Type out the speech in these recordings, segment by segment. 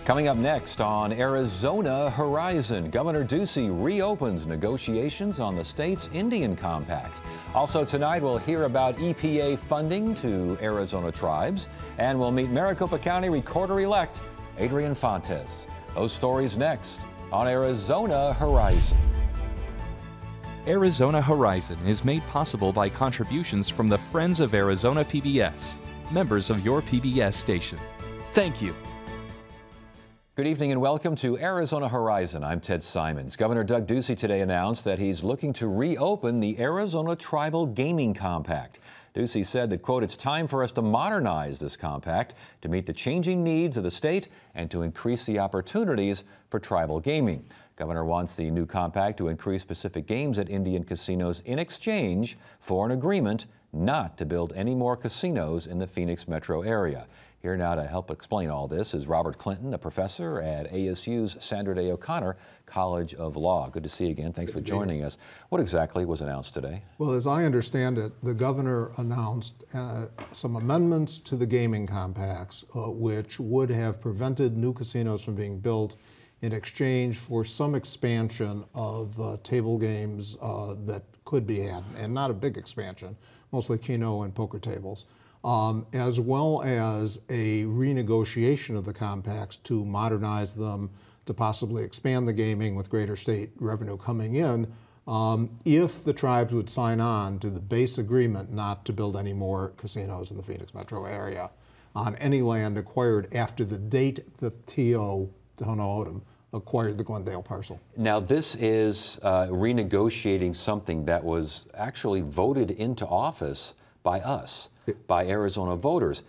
Coming up next on Arizona Horizon, Governor Ducey reopens negotiations on the state's Indian Compact. Also tonight, we'll hear about EPA funding to Arizona tribes, and we'll meet Maricopa County Recorder-elect Adrian Fontes. Those stories next on Arizona Horizon. Arizona Horizon is made possible by contributions from the Friends of Arizona PBS, members of your PBS station. Thank you. Good evening and welcome to Arizona Horizon. I'm Ted Simons. Governor Doug Ducey today announced that he's looking to reopen the Arizona Tribal Gaming Compact. Ducey said that, quote, "It's time for us to modernize this compact to meet the changing needs of the state and to increase the opportunities for tribal gaming." Governor wants the new compact to increase specific games at Indian casinos in exchange for an agreement not to build any more casinos in the Phoenix metro area. Here now to help explain all this is Robert Clinton, a professor at ASU's Sandra Day O'Connor College of Law. Good to see you again. Thanks for joining us. What exactly was announced today? Well, as I understand it, the governor announced some amendments to the gaming compacts, which would have prevented new casinos from being built in exchange for some expansion of table games that could be had, and not a big expansion, mostly keno and poker tables. As well as a renegotiation of the compacts to modernize them, to possibly expand the gaming with greater state revenue coming in, if the tribes would sign on to the base agreement not to build any more casinos in the Phoenix metro area on any land acquired after the date the TO, Tohono O'odham, acquired the Glendale parcel. Now, this is renegotiating something that was actually voted into office by us, by Arizona voters.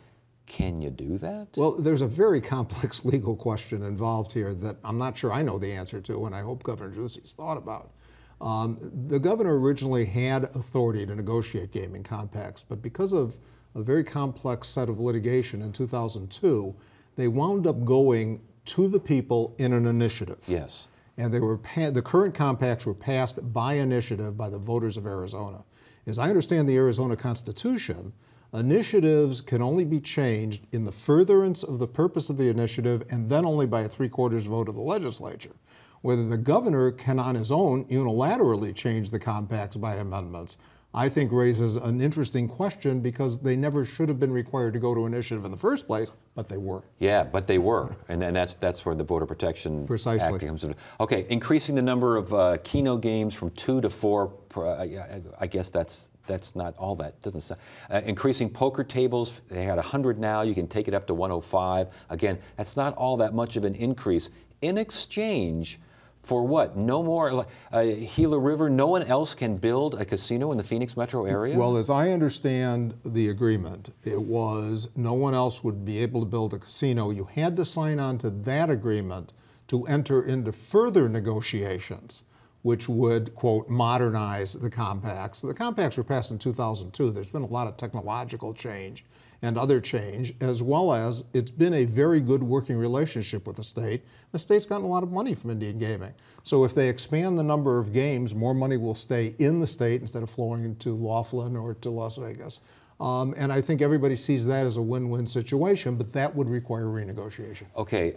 Can you do that? Well, there's a very complex legal question involved here that I'm not sure I know the answer to, and I hope Governor Ducey's thought about. The governor originally had authority to negotiate gaming compacts, but because of a very complex set of litigation in 2002, they wound up going to the people in an initiative. Yes. And they were the current compacts were passed by initiative by the voters of Arizona. As I understand the Arizona Constitution, initiatives can only be changed in the furtherance of the purpose of the initiative and then only by a 3/4 vote of the legislature. Whether the governor can on his own unilaterally change the compacts by amendments, I think raises an interesting question because they never should have been required to go to initiative in the first place, but they were. Yeah, but they were, and that's where the Voter Protection Act comes in. Okay, increasing the number of keno games from 2 to 4. I guess that's not all that. Doesn't sound. Increasing poker tables, they had 100 now. You can take it up to 105. Again, that's not all that much of an increase. In exchange for what? No more Gila River. No one else can build a casino in the Phoenix metro area? Well, as I understand the agreement, it was no one else would be able to build a casino. You had to sign on to that agreement to enter into further negotiations, which would, quote, modernize the compacts. The compacts were passed in 2002. There's been a lot of technological change and other change, as well as it's been a very good working relationship with the state. The state's gotten a lot of money from Indian gaming. So if they expand the number of games, more money will stay in the state instead of flowing to Laughlin or to Las Vegas. And I think everybody sees that as a win-win situation, but that would require renegotiation. Okay,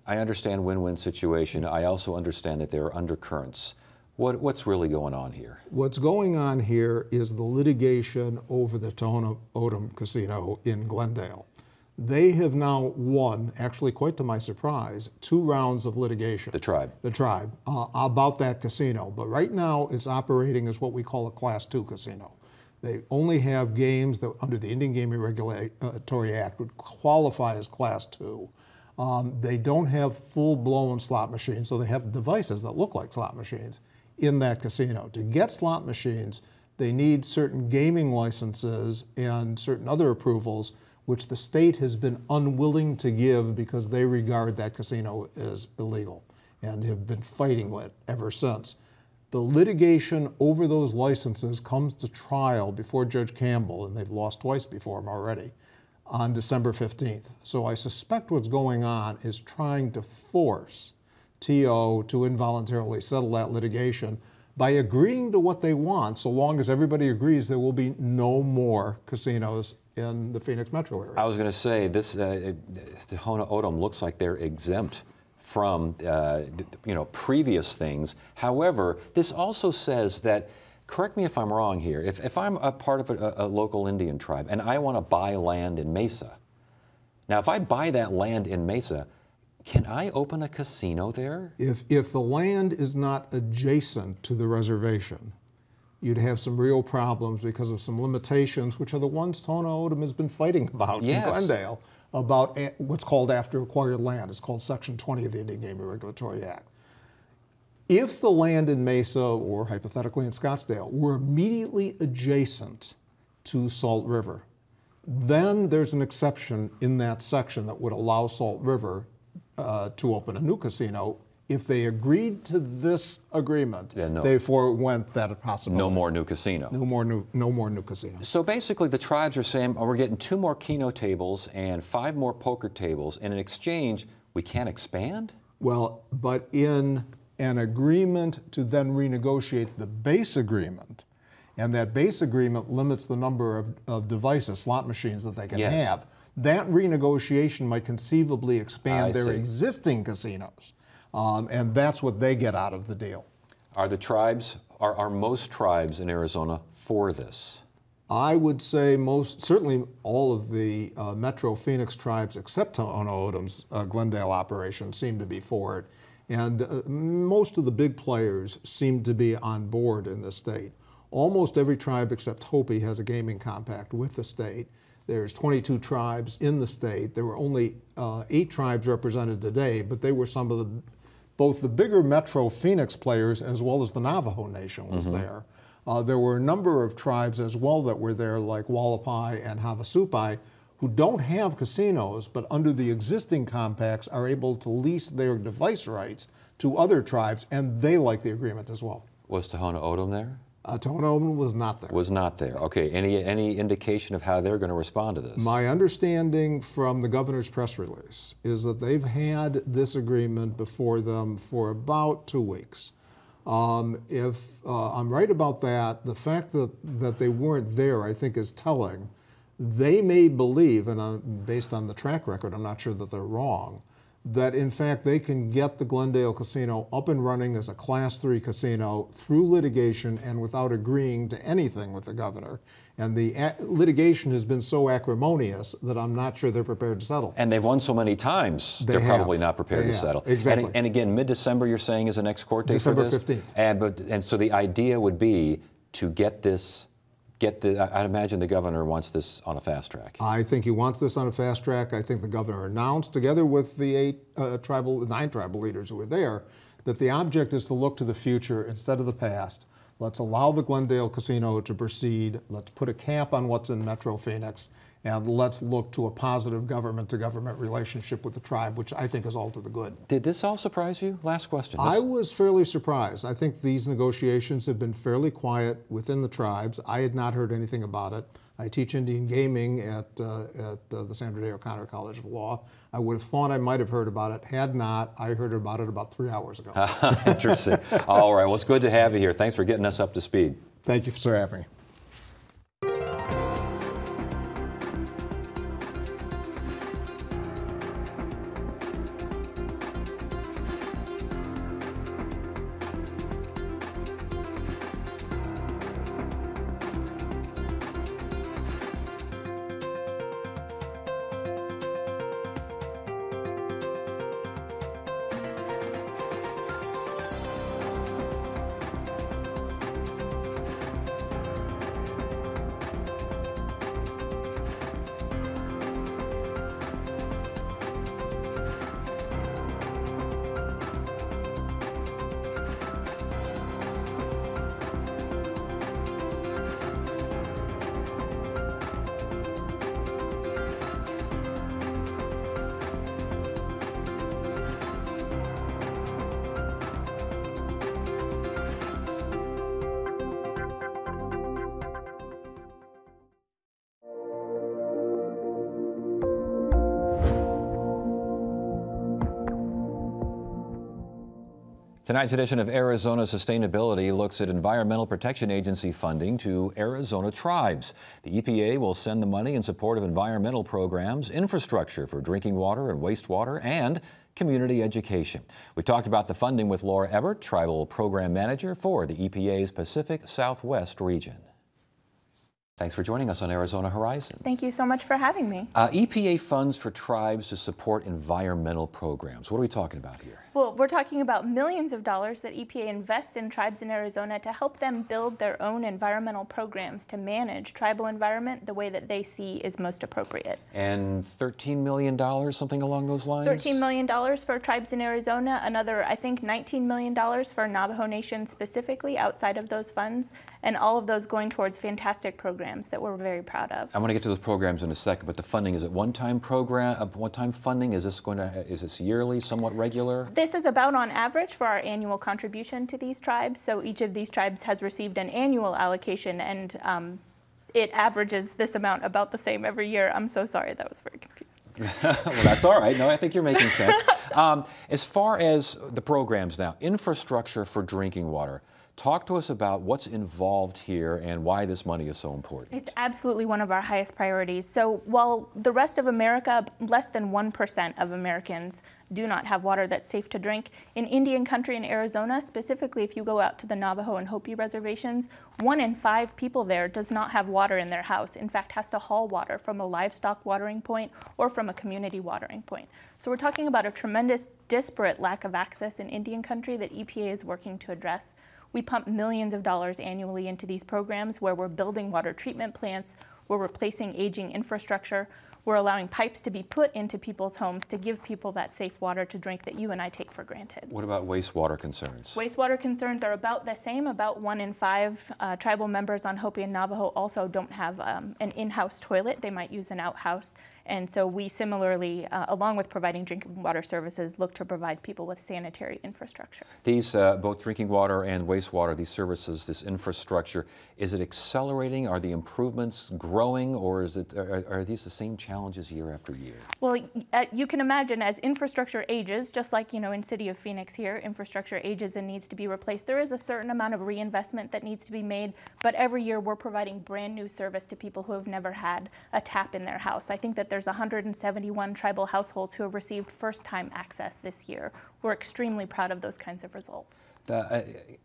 I understand win-win situation. I also understand that there are undercurrents. What's really going on here? What's going on here is the litigation over the Tohono O'odham Casino in Glendale. They have now won, actually quite to my surprise, 2 rounds of litigation. The tribe? The tribe, about that casino. But right now it's operating as what we call a Class 2 casino. They only have games that under the Indian Gaming Regulatory Act would qualify as Class 2. They don't have full-blown slot machines, so they have devices that look like slot machines in that casino. To get slot machines, they need certain gaming licenses and certain other approvals, which the state has been unwilling to give because they regard that casino as illegal and have been fighting it ever since. The litigation over those licenses comes to trial before Judge Campbell, and they've lost twice before him already, on December 15th. So I suspect what's going on is trying to force TO to involuntarily settle that litigation by agreeing to what they want, so long as everybody agrees there will be no more casinos in the Phoenix metro area. I was going to say, this Tohono O'odham looks like they're exempt from previous things. However, this also says that, correct me if I'm wrong here, if I'm a part of a local Indian tribe and I want to buy land in Mesa, now if I buy that land in Mesa, can I open a casino there? If the land is not adjacent to the reservation, you'd have some real problems because of some limitations, which are the ones Tohono O'odham has been fighting about in Glendale, about what's called after acquired land. It's called Section 20 of the Indian Game Regulatory Act. If the land in Mesa, or hypothetically in Scottsdale, were immediately adjacent to Salt River, then there's an exception in that section that would allow Salt River to open a new casino. If they agreed to this agreement, they forewent that possibility. No more new casino. No more new casino. So basically the tribes are saying, oh, we're getting 2 more Keno tables and 5 more poker tables, and in exchange, we can't expand? Well, but in an agreement to then renegotiate the base agreement, and that base agreement limits the number of devices, slot machines that they can have, that renegotiation might conceivably expand their existing casinos. And that's what they get out of the deal. Are the tribes, are most tribes in Arizona for this? I would say certainly all of the Metro Phoenix tribes, except Tohono O'odham's Glendale operation, seem to be for it. And most of the big players seem to be on board in the state. Almost every tribe except Hopi has a gaming compact with the state. There's 22 tribes in the state. There were only 8 tribes represented today, but they were some of both the bigger Metro Phoenix players as well as the Navajo Nation was there. There were a number of tribes as well that were there, like Wallapai and Havasupai, who don't have casinos, but under the existing compacts are able to lease their device rights to other tribes, and they like the agreement as well. Was Tohono O'odham there? Tohono O'odham was not there. Was not there. Okay. Any indication of how they're going to respond to this? My understanding from the governor's press release is that they've had this agreement before them for about 2 weeks. If I'm right about that, the fact that they weren't there, I think, is telling. They may believe, and based on the track record, I'm not sure that they're wrong, that in fact they can get the Glendale Casino up and running as a Class 3 casino through litigation and without agreeing to anything with the governor. And the litigation has been so acrimonious that I'm not sure they're prepared to settle. And they've won so many times, they're probably not prepared to settle. Exactly. And again, mid-December you're saying is the next court date for this? December 15th. And so the idea would be to get this, I'd imagine the governor wants this on a fast track. I think he wants this on a fast track. I think the governor announced, together with the 9 tribal leaders who were there, that the object is to look to the future instead of the past. Let's allow the Glendale Casino to proceed. Let's put a cap on what's in Metro Phoenix, and let's look to a positive government-to-government relationship with the tribe, which I think is all to the good. Did this all surprise you? Last question. I was fairly surprised. I think these negotiations have been fairly quiet within the tribes. I had not heard anything about it. I teach Indian gaming at the Sandra Day O'Connor College of Law. I would have thought I might have heard about it. Had not, I heard about it about 3 hours ago. Interesting. All right. Well, it's good to have you here. Thanks for getting us up to speed. Thank you for having me. Tonight's edition of Arizona Sustainability looks at Environmental Protection Agency funding to Arizona tribes. The EPA will send the money in support of environmental programs, infrastructure for drinking water and wastewater, and community education. We talked about the funding with Laura Ebert, Tribal Program Manager for the EPA's Pacific Southwest region. Thanks for joining us on Arizona Horizon. Thank you so much for having me. EPA funds for tribes to support environmental programs. What are we talking about here? Well, we're talking about millions of dollars that EPA invests in tribes in Arizona to help them build their own environmental programs to manage tribal environment the way that they see is most appropriate. And $13 million, something along those lines? $13 million for tribes in Arizona, another, I think, $19 million for Navajo Nation specifically outside of those funds, and all of those going towards fantastic programs that we're very proud of. I want to get to those programs in a second, but the funding, is it one-time program, one-time funding? Is this yearly, somewhat regular? This is about on average for our annual contribution to these tribes. So each of these tribes has received an annual allocation, and it averages this amount about the same every year. I'm so sorry, that was very confusing. Well, that's all right. No, I think you're making sense. As far as the programs now, infrastructure for drinking water. Talk to us about what's involved here and why this money is so important. It's absolutely one of our highest priorities. So while the rest of America, less than 1% of Americans do not have water that's safe to drink, in Indian country in Arizona, specifically if you go out to the Navajo and Hopi reservations, 1 in 5 people there does not have water in their house. In fact, has to haul water from a livestock watering point or from a community watering point. So we're talking about a tremendous disparate lack of access in Indian country that EPA is working to address. We pump millions of dollars annually into these programs where we're building water treatment plants, we're replacing aging infrastructure, we're allowing pipes to be put into people's homes to give people that safe water to drink that you and I take for granted. What about wastewater concerns? Wastewater concerns are about the same. About 1 in 5 tribal members on Hopi and Navajo also don't have an in-house toilet. They might use an outhouse. And so we similarly, along with providing drinking water services, look to provide people with sanitary infrastructure. These, both drinking water and wastewater, these services, this infrastructure, is it accelerating? Are the improvements growing, or are these the same challenges year after year? Well, you can imagine as infrastructure ages, just like in City of Phoenix here, infrastructure ages and needs to be replaced. There is a certain amount of reinvestment that needs to be made, but every year we're providing brand new service to people who have never had a tap in their house. I think that there's 171 tribal households who have received first-time access this year. We're extremely proud of those kinds of results.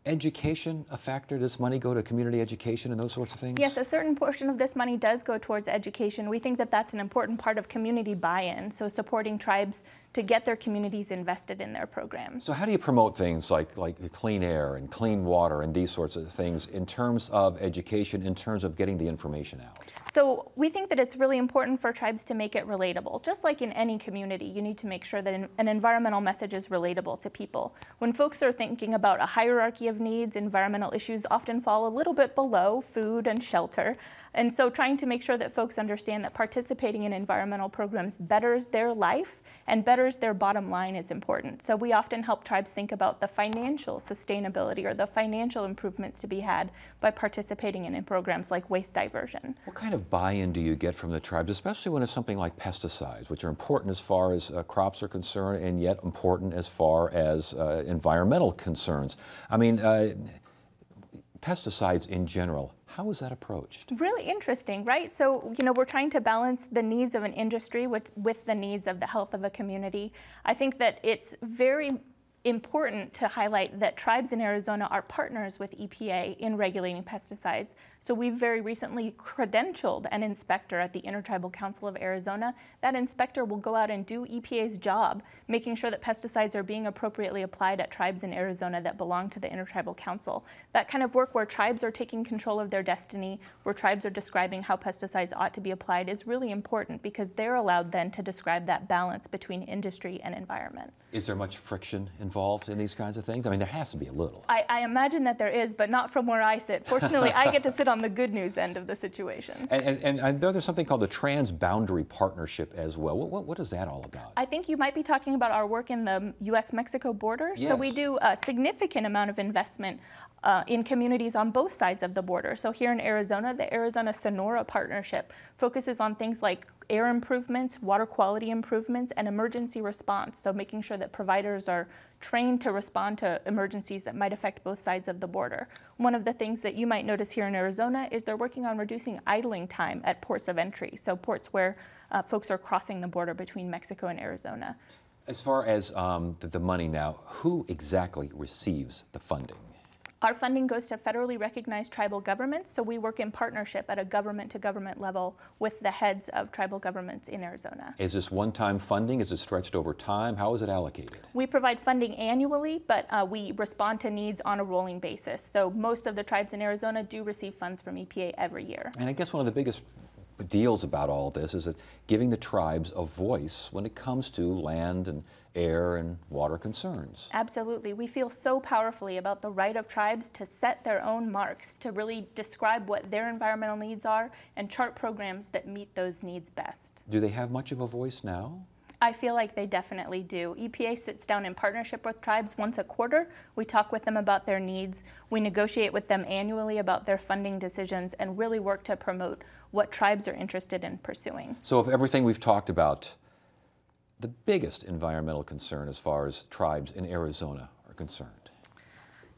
Education a factor? Does money go to community education and those sorts of things? Yes, a certain portion of this money does go towards education. We think that that's an important part of community buy-in, so supporting tribes to get their communities invested in their programs. So how do you promote things like clean air and clean water and these sorts of things in terms of education, in terms of getting the information out? So we think that it's really important for tribes to make it relatable. Just like in any community, you need to make sure that an environmental message is relatable to people. When folks are thinking about a hierarchy of needs, environmental issues often fall a little bit below food and shelter. And so trying to make sure that folks understand that participating in environmental programs betters their life and betters their bottom line is important. So we often help tribes think about the financial sustainability or the financial improvements to be had by participating in programs like waste diversion. What kind of buy-in do you get from the tribes, especially when it's something like pesticides, which are important as far as crops are concerned and yet important as far as environmental concerns? I mean, pesticides in general. How is that approached? Really interesting, right? So, we're trying to balance the needs of an industry with the needs of the health of a community. I think that it's very important to highlight that tribes in Arizona are partners with EPA in regulating pesticides. So we've very recently credentialed an inspector at the Intertribal Council of Arizona. That inspector will go out and do EPA's job, making sure that pesticides are being appropriately applied at tribes in Arizona that belong to the Intertribal Council. That kind of work where tribes are taking control of their destiny, where tribes are describing how pesticides ought to be applied is really important because they're allowed then to describe that balance between industry and environment. Is there much friction involved in these kinds of things? I mean, there has to be a little. I imagine that there is, but not from where I sit. Fortunately, I get to sit on the good news end of the situation. And I know there's something called the Trans-Boundary Partnership as well. What is that all about? I think you might be talking about our work in the U.S.-Mexico border. Yes. So we do a significant amount of investment in communities on both sides of the border. So here in Arizona, the Arizona-Sonora Partnership focuses on things like air improvements, water quality improvements, and emergency response. So making sure that providers are trained to respond to emergencies that might affect both sides of the border. One of the things that you might notice here in Arizona is they're working on reducing idling time at ports of entry, so ports where folks are crossing the border between Mexico and Arizona. As far as the money now, who exactly receives the funding? Our funding goes to federally recognized tribal governments, so we work in partnership at a government-to-government level with the heads of tribal governments in Arizona. Is this one-time funding? Is it stretched over time? How is it allocated? We provide funding annually, but we respond to needs on a rolling basis. So most of the tribes in Arizona do receive funds from EPA every year. And I guess one of the biggest deals about all this is that giving the tribes a voice when it comes to land and air and water concerns. Absolutely. We feel so powerfully about the right of tribes to set their own marks, to really describe what their environmental needs are and chart programs that meet those needs best. Do they have much of a voice now? I feel like they definitely do. EPA sits down in partnership with tribes once a quarter. We talk with them about their needs. We negotiate with them annually about their funding decisions and really work to promote what tribes are interested in pursuing. So of everything we've talked about, the biggest environmental concern as far as tribes in Arizona are concerned?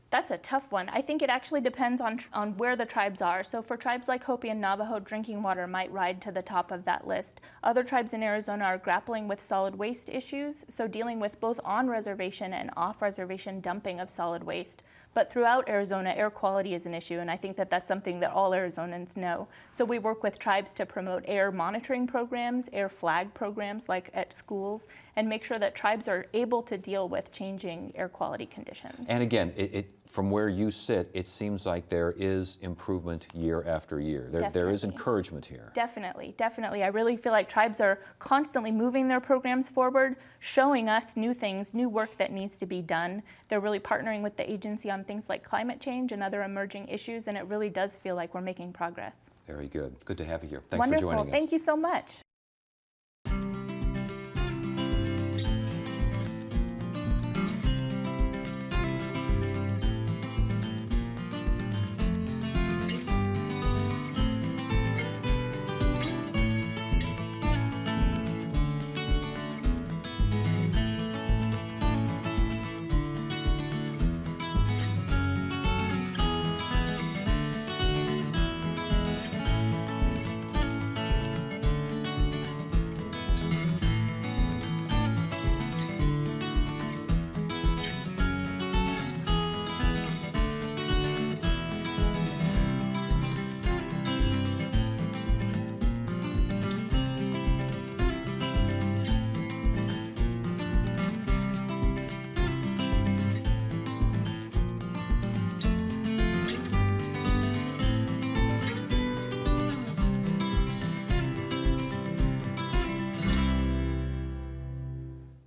That's a tough one. I think it actually depends on where the tribes are. So for tribes like Hopi and Navajo, drinking water might ride to the top of that list. Other tribes in Arizona are grappling with solid waste issues, so dealing with both on-reservation and off-reservation dumping of solid waste. But throughout Arizona, air quality is an issue, and I think that that's something that all Arizonans know. So we work with tribes to promote air monitoring programs, air flag programs like at schools, and make sure that tribes are able to deal with changing air quality conditions. And again, from where you sit, it seems like there is improvement year after year. There is encouragement here. Definitely, definitely. I really feel like tribes are constantly moving their programs forward, showing us new things, new work that needs to be done. They're really partnering with the agency on things like climate change and other emerging issues, and it really does feel like we're making progress. Very good. Good to have you here. Thanks Wonderful. for joining us. Thank you so much.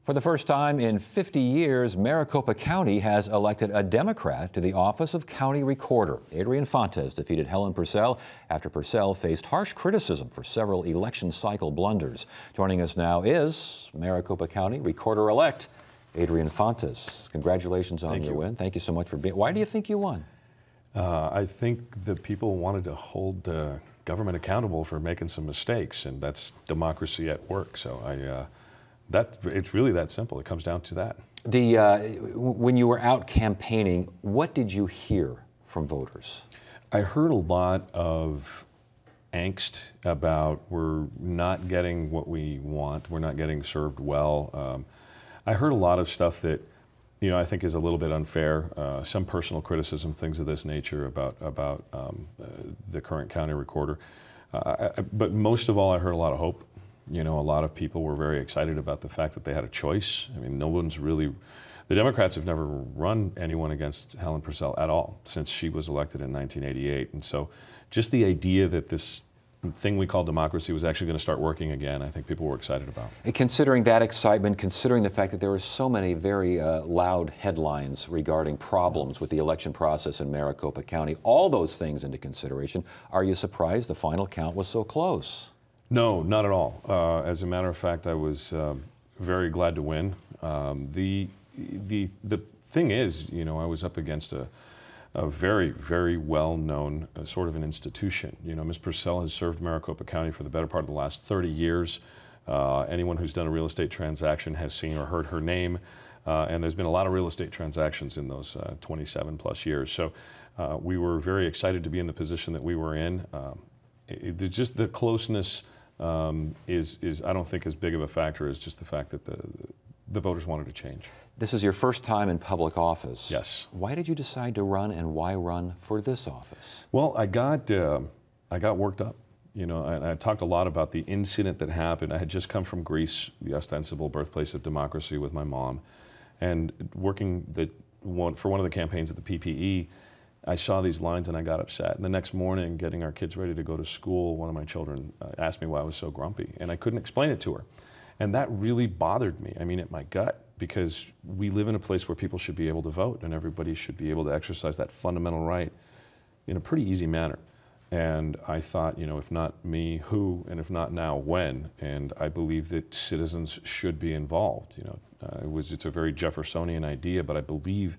For the first time in 50 years, Maricopa County has elected a Democrat to the office of County Recorder. Adrian Fontes defeated Helen Purcell after Purcell faced harsh criticism for several election cycle blunders. Joining us now is Maricopa County Recorder-elect Adrian Fontes. Congratulations on your win. Thank you so much for being. Why do you think you won? I think the people wanted to hold government accountable for making some mistakes, and that's democracy at work. So it's really that simple. It comes down to that. When you were out campaigning, what did you hear from voters? I heard a lot of angst about we're not getting what we want, we're not getting served well. I heard a lot of stuff that I think is a little bit unfair. Some personal criticism, things of this nature about the current county recorder. But most of all, I heard a lot of hope. A lot of people were very excited about the fact that they had a choice. I mean, no one's really, the Democrats have never run anyone against Helen Purcell at all since she was elected in 1988. And so just the idea that this thing we call democracy was actually going to start working again, I think people were excited about. And considering that excitement, considering the fact that there were so many very loud headlines regarding problems with the election process in Maricopa County, all those things into consideration, are you surprised the final count was so close? No, not at all. As a matter of fact, I was very glad to win. The thing is, I was up against a very, very well-known sort of an institution. You know, Ms. Purcell has served Maricopa County for the better part of the last 30 years. Anyone who's done a real estate transaction has seen or heard her name, and there's been a lot of real estate transactions in those 27 plus years. So we were very excited to be in the position that we were in. Just the closeness is I don't think as big of a factor as just the fact that the voters wanted to change. This is your first time in public office. Yes. Why did you decide to run, and why run for this office? Well, I got worked up. You know, and I talked a lot about the incident that happened. I had just come from Greece, the ostensible birthplace of democracy, with my mom, and working for one of the campaigns at the PPE. I saw these lines and I got upset. And the next morning, getting our kids ready to go to school, one of my children asked me why I was so grumpy, and I couldn't explain it to her. And that really bothered me, I mean, at my gut, because we live in a place where people should be able to vote, and everybody should be able to exercise that fundamental right in a pretty easy manner. And I thought, you know, if not me, who, and if not now, when? And I believe that citizens should be involved. You know, it's a very Jeffersonian idea, but I believe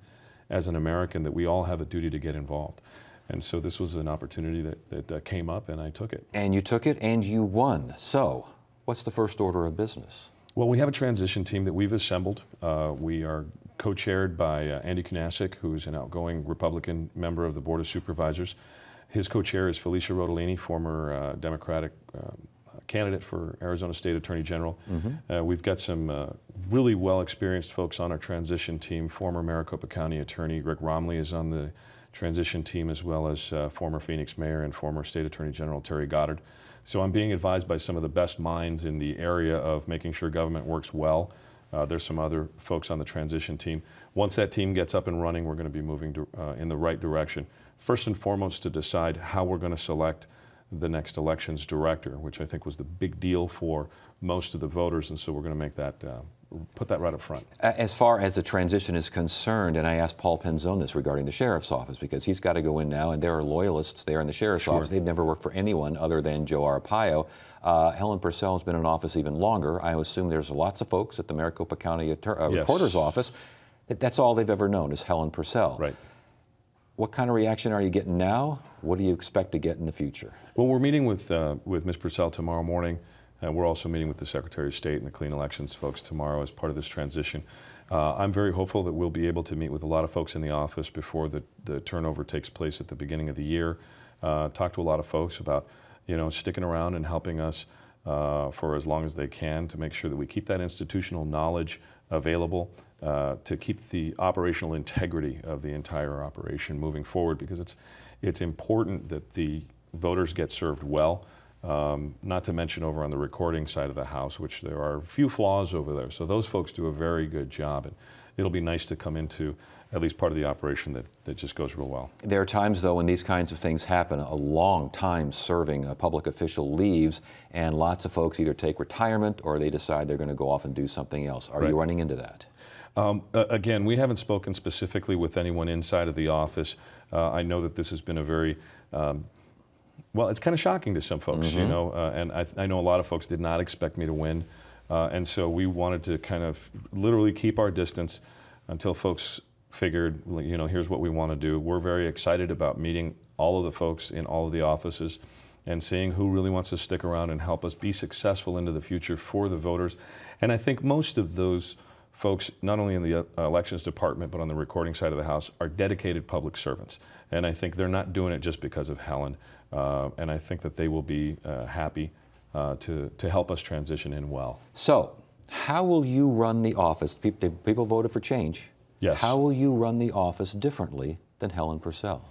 as an American that we all have a duty to get involved. And so this was an opportunity that came up, and I took it. And you took it, and you won. So what's the first order of business? Well, we have a transition team that we've assembled. We are co-chaired by Andy Kunasik, who's an outgoing Republican member of the Board of Supervisors. His co-chair is Felicia Rodolini, former Democratic candidate for Arizona State Attorney General. Mm-hmm. We've got some really well-experienced folks on our transition team. Former Maricopa County Attorney Rick Romley is on the transition team, as well as former Phoenix Mayor and former State Attorney General Terry Goddard. So I'm being advised by some of the best minds in the area of making sure government works well. There's some other folks on the transition team. Once that team gets up and running, we're going to be moving in the right direction. First and foremost, to decide how we're going to select the next elections director, which I think was the big deal for most of the voters, and so we're going to make that, put that right up front. As far as the transition is concerned, and I asked Paul Penzone this regarding the sheriff's office, because he's got to go in now, and there are loyalists there in the sheriff's office. They've never worked for anyone other than Joe Arpaio. Helen Purcell has been in office even longer. I assume there's lots of folks at the Maricopa County Recorder's office. That's all they've ever known is Helen Purcell. Right. What kind of reaction are you getting now? What do you expect to get in the future? Well, we're meeting with Ms. Purcell tomorrow morning. We're also meeting with the Secretary of State and the Clean Elections folks tomorrow as part of this transition. I'm very hopeful that we'll be able to meet with a lot of folks in the office before the turnover takes place at the beginning of the year. Talk to a lot of folks about, you know, sticking around and helping us for as long as they can to make sure that we keep that institutional knowledge available, to keep the operational integrity of the entire operation moving forward, because it's important that the voters get served well. Not to mention over on the recording side of the house, which there are a few flaws over there. So those folks do a very good job, and it'll be nice to come into at least part of the operation that just goes real well. There are times, though, when these kinds of things happen, a long time serving a public official leaves, and lots of folks either take retirement or they decide they're going to go off and do something else. Are you running into that? Again, we haven't spoken specifically with anyone inside of the office. I know that this has been a very well, it's kind of shocking to some folks, you know, and I know a lot of folks did not expect me to win, and so we wanted to kind of literally keep our distance until folks figured, you know, here's what we want to do. We're very excited about meeting all of the folks in all of the offices and seeing who really wants to stick around and help us be successful into the future for the voters. And I think most of those folks, not only in the elections department, but on the recording side of the house, are dedicated public servants. And I think they're not doing it just because of Helen. And I think that they will be happy to help us transition in well. So, how will you run the office? People voted for change. Yes. How will you run the office differently than Helen Purcell?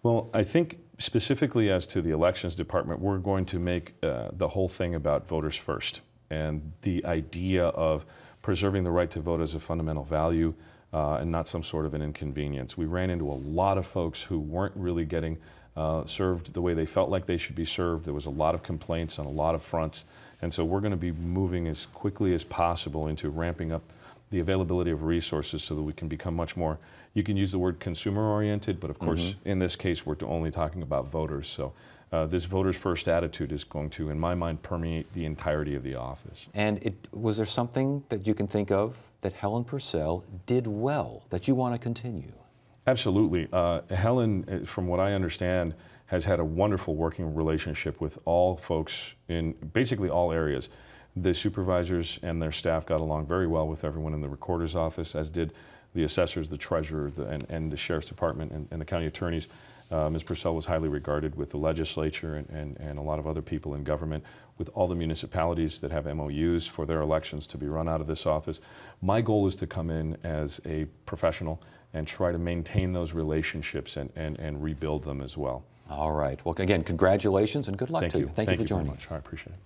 Well, I think specifically as to the elections department, we're going to make the whole thing about voters first. And the idea of preserving the right to vote as a fundamental value and not some sort of an inconvenience. We ran into a lot of folks who weren't really getting served the way they felt like they should be served. There was a lot of complaints on a lot of fronts. And so we're going to be moving as quickly as possible into ramping up the availability of resources so that we can become much more, you can use the word consumer-oriented, but of course, in this case, we're only talking about voters. So this voters first attitude is going to, in my mind, permeate the entirety of the office. And was there something that you can think of that Helen Purcell did well that you want to continue? Absolutely. Helen, from what I understand, has had a wonderful working relationship with all folks in basically all areas. The supervisors and their staff got along very well with everyone in the recorder's office, as did the assessors, the treasurer, and the sheriff's department and the county attorneys. Ms. Purcell was highly regarded with the legislature and a lot of other people in government, with all the municipalities that have MOUs for their elections to be run out of this office. My goal is to come in as a professional and try to maintain those relationships and rebuild them as well. All right. Well, again, congratulations and good luck to you. Thank you for joining us. I appreciate it.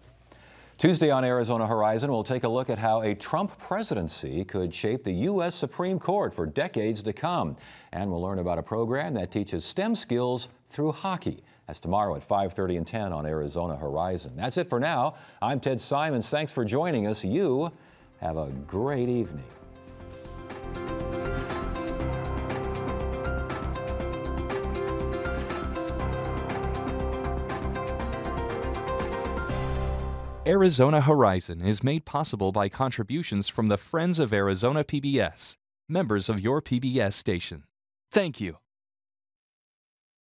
Tuesday on Arizona Horizon, we'll take a look at how a Trump presidency could shape the U.S. Supreme Court for decades to come. And we'll learn about a program that teaches STEM skills through hockey. That's tomorrow at 5:30 and 10 on Arizona Horizon. That's it for now. I'm Ted Simons. Thanks for joining us. You have a great evening. Arizona Horizon is made possible by contributions from the Friends of Arizona PBS, members of your PBS station. Thank you.